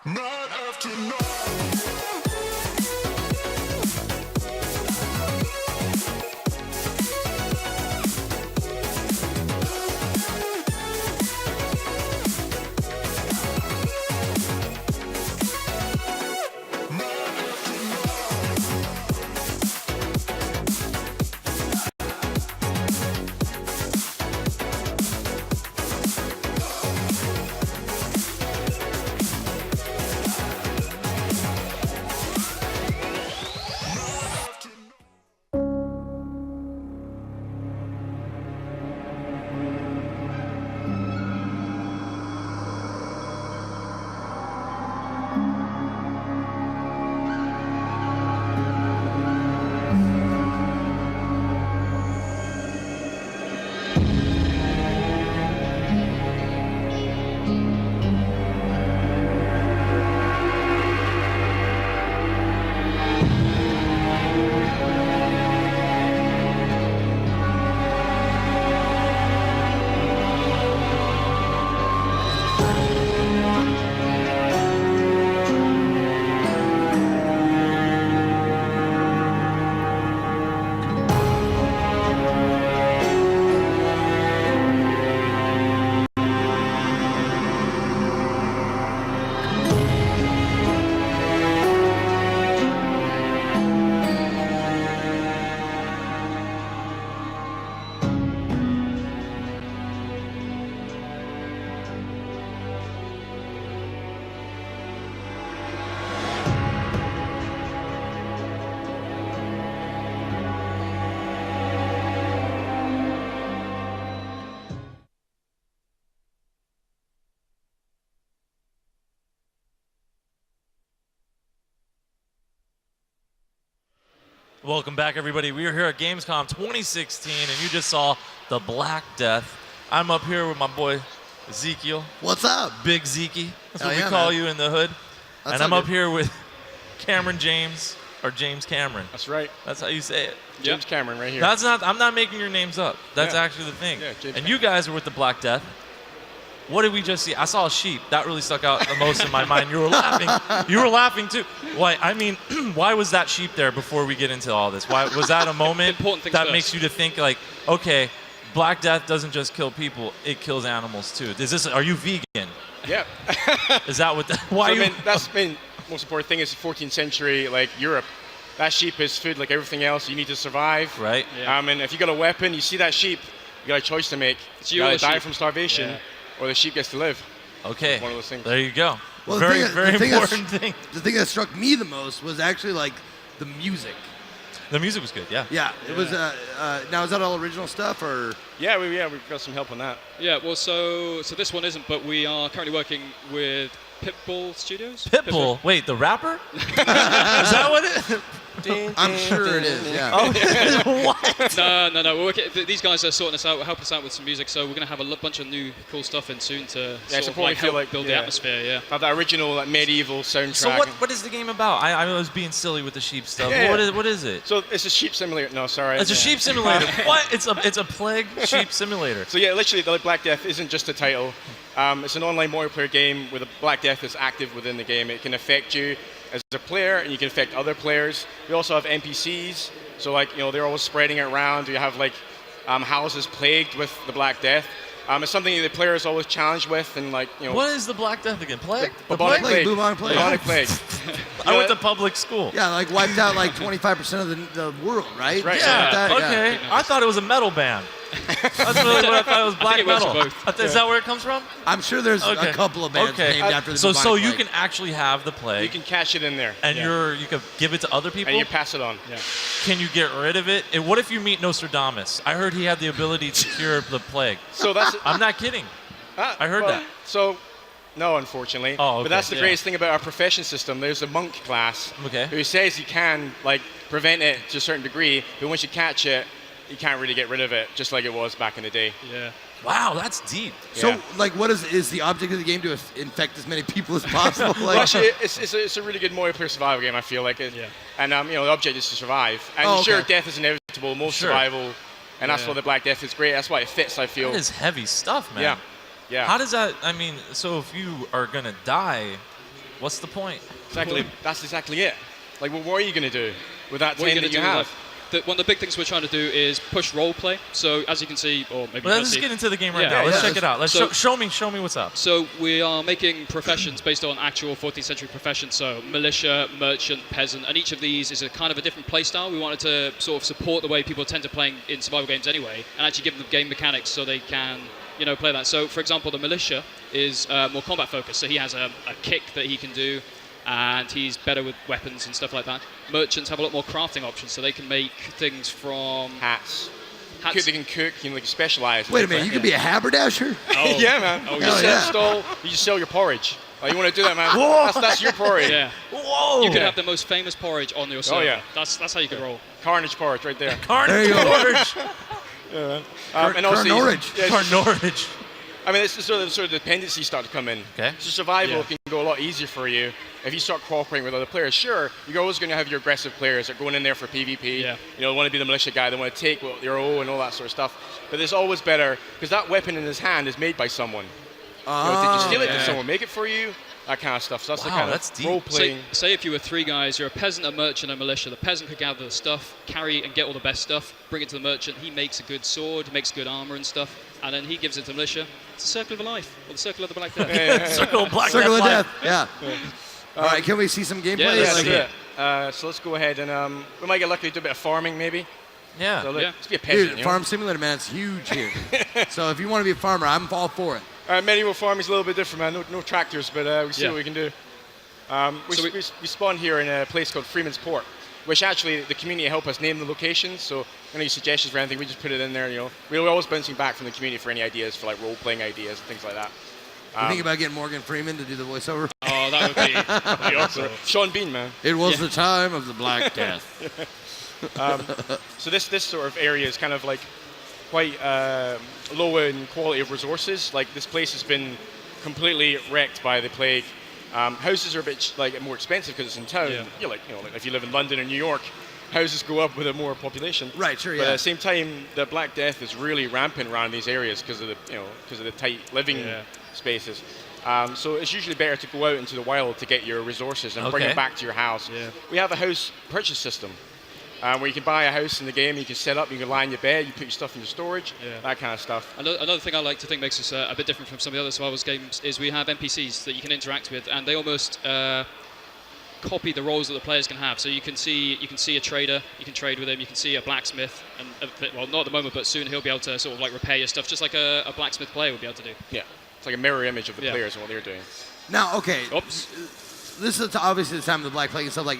Night after night. Welcome back, everybody. We are here at Gamescom 2016, and you just saw the Black Death. I'm up here with my boy Ezekiel. What's up? Big Zeke. That's what we yeah, call man. you in the hood. That's and I'm all up good. here with Cameron James, or James Cameron. That's right. That's how you say it. James Cameron right here. That's not. I'm not making your names up. That's Yeah. actually the thing. Yeah, James and you guys are with the Black Death. What did we just see? I saw a sheep. That really stuck out the most in my mind. You were laughing. You were laughing too. Why? I mean, why was that sheep there before we get into all this? Why was that a moment Important things that first. makes you to think like, okay, Black Death doesn't just kill people; it kills animals too. Is this? Are you vegan? Yeah. Is that what? Why? So, I you, mean, that's been most important thing is 14th century like Europe. That sheep is food like everything else. You need to survive. right? Yeah. And if you got a weapon, you see that sheep, you got a choice to make. It's You you or gotta the die sheep. from starvation, Yeah. or the sheep gets to live. Okay. One of those things. There you go. Well, the very, thing that- very the thing that's- important thing. The thing that struck me the most was actually like the music. The music was good. Yeah. Yeah, it was. Now is that all original stuff or? Yeah, we've got some help on that. Yeah, well, so this one isn't, but we are currently working with Pitbull Studios. Pitbull. Wait, the rapper? Is that what it? I'm sure it is. Yeah. What? No. We're working, these guys are sorting us out, helping us out with some music, so we're going to have a bunch of new cool stuff in soon to it's sort of important like to feel help like- build the yeah. atmosphere. Yeah. Have that original like medieval soundtrack. So what is the game about? I was being silly with the sheep stuff. Yeah, yeah. What is it? So it's a sheep simulator. No, sorry. It's a sheep simulator. What? It's a plague sheep simulator. So yeah, literally, the Black Death isn't just a title. It's an online multiplayer game where the Black Death is active within the game. It can affect you as a player, and you can affect other players. We also have NPCs, so like they're always spreading it around. You have like houses plagued with the Black Death. It's something that the player is always challenged with, and like What is the Black Death again? Plague? The bubonic plague? plague. Bubonic plague. Bubonic plague. I went to public school. Yeah, like wiped out like 25% of the world, right? right. Something like Yeah. that, Okay. Yeah. I thought it was a metal band. That's really what I thought it was. Black it works metal. for both. Is that where it comes from? I'm sure there's Okay. a couple of bands Okay. named after the So bubonic you plague. can actually have the plague, You can catch it in there, and Yeah. you can give it to other people. and you pass it on. Yeah. Can you get rid of it? And what if you meet Nostradamus? I heard he had the ability to cure the plague. So that's. I'm not kidding. I heard that. So, no, unfortunately. Oh, okay. But that's the Yeah. greatest thing about our profession system. There's a monk class Okay. who says you can like prevent it to a certain degree, but once you catch it, you can't really get rid of it, just like it was back in the day. Yeah. Wow, that's deep. So, Yeah. like, what is the object of the game to infect as many people as possible? Well, Like, actually, it's a really good multiplayer survival game. I feel like it, Yeah. and the object is to survive. And Oh, sure, okay. death is inevitable, most Sure. survival, and that's Yeah. why the Black Death is great. That's why it fits. I feel. That is heavy stuff, man. Yeah. Yeah. How does that? I mean, so if you are gonna die, What's the point? Exactly. That's exactly it. Like, well, what are you going to do with that What are 10 you that going to you do? have? One of the big things we're trying to do is push role play. So as you can see, or maybe you Well, can't let's see, get into the game right Yeah. now. Yeah, Let's yeah. check it out. Let's So- show me what's up. So we are making professions based on actual 14th century professions. So militia, merchant, peasant, and each of these is a kind of a different play style. We wanted to sort of support the way people tend to play in survival games anyway, and actually give them game mechanics so they can, play that. So for example, the militia is more combat focused. So he has a kick that he can do, and he's better with weapons and stuff like that. Merchants have a lot more crafting options, so they can make things from Hats. hats. They can cook, like specialize. Wait a minute, you could be a haberdasher? Oh, Yeah, man. Oh, You yeah. just yeah. stall, you just sell your porridge. Like, you want to do that, man? That's your porridge. Yeah. Whoa! You could have the most famous porridge on your server. yeah. That's how you could roll. Carnage porridge right there. Carnage There you go. Orange. And also, Carnage. yeah, Carnage. I mean, it's the sort of dependencies start to come in. Okay. So survival Yeah. can go a lot easier for you if you start cooperating with other players. Sure, you're always going to have your aggressive players that are going in there for PvP. Yeah. Want to be the militia guy. They want to take your O and all that sort of stuff. But it's always better because that weapon in his hand is made by someone. Did you steal it? Did yeah. someone make it for you? That kind of stuff. So that's the Wow, kind that's of deep. role Say, playing. say if you were three guys, you're a peasant, a merchant, a militia. The peasant could gather the stuff, carry and get all the best stuff, bring it to the merchant. He makes a good sword, makes good armor and stuff, and then he gives it to the militia. It's a circle of life, or the circle of the Black Death. Circle of Black Circle of Death. Death, yeah. All right, can we see some gameplay? Yeah, Yeah, let's let's do do it. it. So let's go ahead and we might get lucky to do a bit of farming maybe. Yeah. So Yeah. let's be a peasant. Dude, you know? Farm Simulator, man, it's huge here. So if you want to be a farmer, I'm all for it. Medieval farming is a little bit different, man. No tractors, but we see Yeah. what we can do. So We spawned here in a place called Freeman's Port, which actually the community help us name the locations. So any suggestions for anything, we just put it in there. We're always bouncing back from the community for any ideas for like role-playing ideas and things like that. You think about getting Morgan Freeman to do the voiceover? Oh, that would be awesome. Sean Bean, man. It was Yeah. the time of the Black Death. So this sort of area is kind of like quite low in quality of resources. Like this place has been completely wrecked by the plague. Houses are a bit more expensive because it's in town. Yeah. Like if you live in London or New York, houses go up with a more population. Right, sure, But at yeah. the same time, the Black Death is really rampant around these areas because of the tight living Yeah. spaces. So it's usually better to go out into the wild to get your resources and bring Okay. it back to your house. Yeah. We have a house purchase system where you can buy a house in the game, you can set up, you can lie in your bed, you put your stuff in your storage, Yeah. that kind of stuff. Another thing I like to think makes us a bit different from some of the other survivals games is we have NPCs that you can interact with, and they almost copy the roles that the players can have. So you can see a trader, you can trade with him, you can see a blacksmith, and well, not at the moment, but soon he'll be able to sort of like repair your stuff, just like a blacksmith player would be able to do. Yeah, it's like a mirror image of the Yeah. players and what they're doing. Now, okay, Oops. this is obviously the time of the Black Plague and stuff like,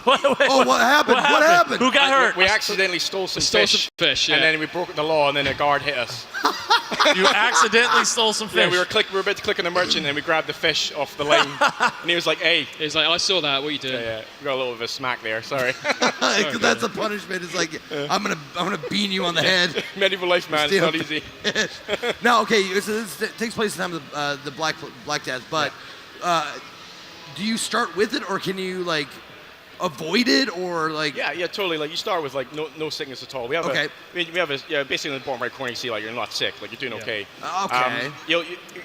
Wait, oh, what happened? What happened? Who got hurt? We accidentally stole some Stole fish, some fish, yeah. and then we broke the law, and then a guard hit us. You accidentally stole some fish. Yeah, we were about to click on the merchant, and we grabbed the fish off the line, and he was like, "Hey." It's like, I saw that, what are you doing? Yeah, we got a little bit of a smack there. Sorry. That's a punishment. It's like, I'm gonna bean you on the head. Medieval life, man. It's Steal not the easy. Now, okay, so this takes place in the time of the Black Death, but do you start with it, or can you like avoid it, or like? Yeah, totally. Like you start with like no sickness at all. We have Okay. basically in the bottom right corner you see like you're not sick, like you're doing okay. Okay.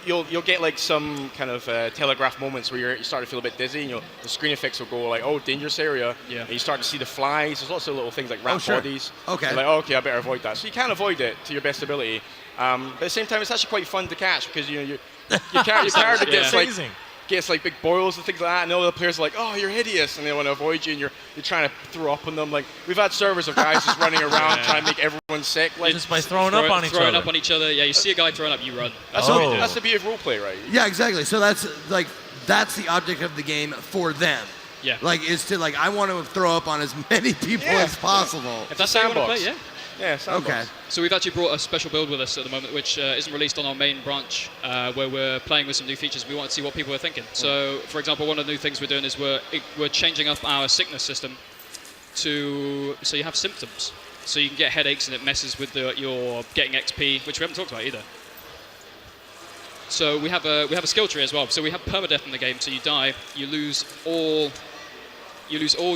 You'll get like some kind of telegraph moments where you start to feel a bit dizzy. And the screen effects will go like, oh, dangerous area. Yeah. And you start to see the flies. There's lots of little things like rat sure. bodies. Okay. You're like, oh, okay, I better avoid that. So you can avoid it to your best ability. But at the same time, it's actually quite fun to catch because your character Amazing. gets like big boils and things like that, and all the players are like, "Oh, you're hideous," and they want to avoid you, and you're trying to throw up on them. Like we've had servers of guys just running around trying to make everyone sick. Like Just by throwing up on each other. Throwing up on each other. Yeah, you see a guy throwing up, you run. that's, Oh. that's the beauty of roleplay, right? Yeah, exactly. So that's the object of the game for them. Yeah. Like, is to like, I want to throw up on as many people Yeah. as possible. If that's how you want to play, Sandbox. yeah. Yeah, sandbox. Okay. So we've actually brought a special build with us at the moment, which isn't released on our main branch, where we're playing with some new features. We want to see what people are thinking. So, for example, one of the new things we're doing is we're changing up our sickness system so you have symptoms. So you can get headaches and it messes with your getting XP, which we haven't talked about either. So we have a skill tree as well. So we have permadeath in the game. So you die, you lose all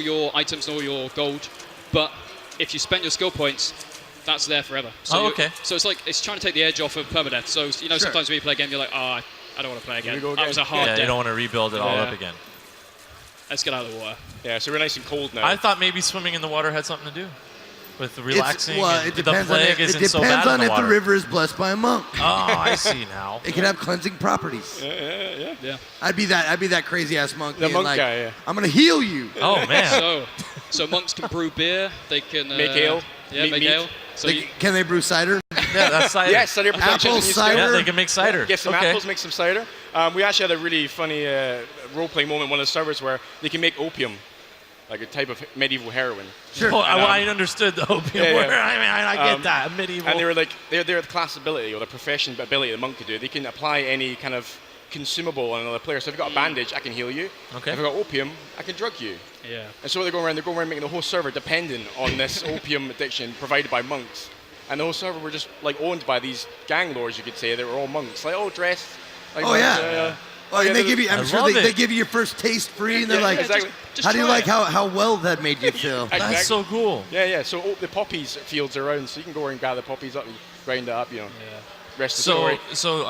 your items and all your gold, but if you spend your skill points, that's there forever. So Oh, okay. So it's trying to take the edge off of permadeath. So Sure. sometimes when you play a game, you're like, I don't want to play again. we go That was a again? hard Yeah, death. you don't want to rebuild it all Yeah. up again. Let's get out of the water. Yeah, so we're nice and cold now. I thought maybe swimming in the water had something to do with the relaxing. Well, and it the depends on plague it isn't so depends bad on in the if water. the river is blessed by a monk. Oh, I see now. It can have cleansing properties. Yeah. I'd be that crazy ass monk. The being monk like, guy, yeah. I'm gonna heal you. Oh man. So monks can brew beer. They can Make ale, Yeah, meat make meat. ale. So Like, you, can they brew cider? Yeah, that's cider. Yes, cider production. Apple in New cider? Yeah, Zealand. they can make cider. Get some okay. apples, make some cider. We actually had a really funny role-playing moment in one of the servers where they can make opium, like a type of medieval heroin. Sure. Oh, I understood the opium Yeah, yeah. word. I mean, I get that. Medieval. And they were like, they're the class ability or the profession ability the monk could do. They can apply any kind of consumable on another player. So if you've got a bandage, I can heal you. Okay. If I've got opium, I can drug you. yeah. And so they're going around making the whole server dependent on this opium addiction provided by monks. And the whole server were just like owned by these gang lords, you could say. They were all monks, like all dressed. Like Oh, monks, yeah. Oh, and they give you. I I'm sure love they it. give you your first taste free, and they're Yeah, like, exactly. Just "How do you try like it. how well that made you feel?" Exactly. That's so cool. Yeah. So the poppies fields around, so you can go and gather poppies up and grind it up, Rest of the story. So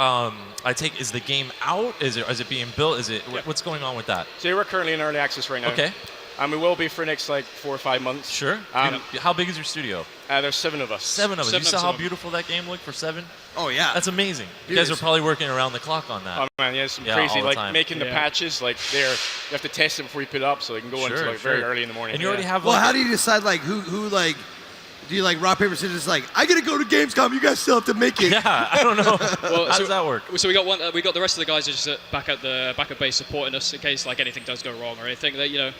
I take, is the game out? Is it being built? Is it what's going on with that? So we're currently in early access right now. Okay, And we will be for the next like 4 or 5 months. sure. How big is your studio? There's 7 of us. 7 of us. Seven You saw how episodes. beautiful that game looked for 7? Oh yeah. That's amazing. You It guys are is. probably working around the clock on that. Oh man, yeah, it's some Yeah, crazy all the like time. making the Yeah. patches like you have to test it before you put it up so they can go into like very early in the morning. And you already have Well, like how do you decide like who like? Do you like rock paper scissors? Like, I gotta go to Gamescom. You guys still have to make it. Yeah, I don't know. Well, how does that work? So we got one. We got the rest of the guys are just back at base supporting us in case like anything does go wrong or anything. They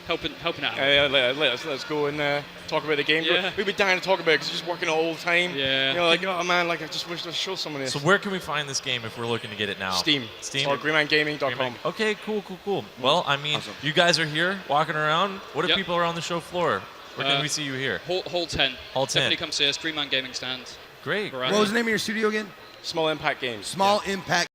helping out. Let's go and talk about the game. Yeah. We'd be dying to talk about it because it's just working all the time. Yeah. Like, oh man, like I just wish to show someone this. So where can we find this game if we're looking to get it now? Steam. Steam. Or greenmangaming.com. Okay, cool. Well, I mean, you guys are here walking around. What if Yep. people are on the show floor? Where can we see you here? Hall 10. Hall 10. Definitely come see us. Green Man Gaming stand. Great. Around What was the name of your studio again? Small Impact Games. Small Impact